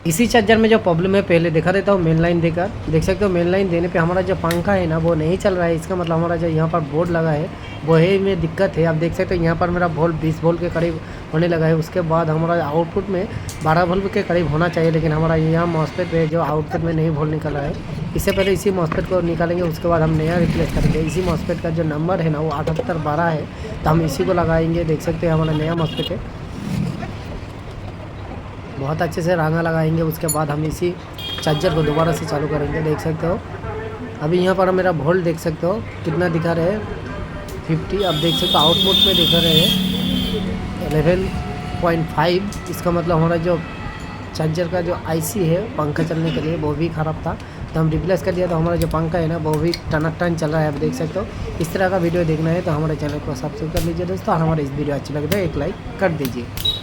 इसी चार्जर में जो प्रॉब्लम है पहले दिखा देता हूँ। मेन लाइन देकर देख सकते हो, मेन लाइन देने पे हमारा जो पंखा है ना वो नहीं चल रहा है। इसका मतलब हमारा जो यहाँ पर बोर्ड लगा है वो है में दिक्कत है। आप देख सकते हो यहाँ पर मेरा वोल्ट 20 वोल्ट के करीब होने लगा है। उसके बाद हमारा आउटपुट में 12 वोल्ट के करीब होना चाहिए, लेकिन हमारा यहाँ मॉसफेट पे जो आउटपुट में नहीं वोल्ट निकल रहा है। इससे पहले इसी मॉसफेट को निकालेंगे, उसके बाद हम नया रिप्लेस करेंगे। इसी मॉसफेट का जो नंबर है ना वो 7812 है, तो हम इसी को लगाएंगे। देख सकते हैं हमारा नया मॉसफेट है, बहुत अच्छे से रांगा लगाएंगे। उसके बाद हम इसी चार्जर को दोबारा से चालू करेंगे। देख सकते हो अभी यहाँ पर मेरा वोल्ट देख सकते हो कितना दिखा रहे हैं, 50। अब देख सकते हो आउटपुट में दिखा रहे हैं 11.5। इसका मतलब हमारा जो चार्जर का जो आईसी है पंखा चलने के लिए वो भी ख़राब था, तो हम रिप्लेस कर दिया। तो हमारा जो पंखा है ना वो भी टन चल रहा है। आप देख सकते हो। इस तरह का वीडियो देखना है तो हमारे चैनल को सब्सक्राइब कर लीजिए दोस्तों, और हमारे इस वीडियो अच्छी लगे तो एक लाइक कर दीजिए।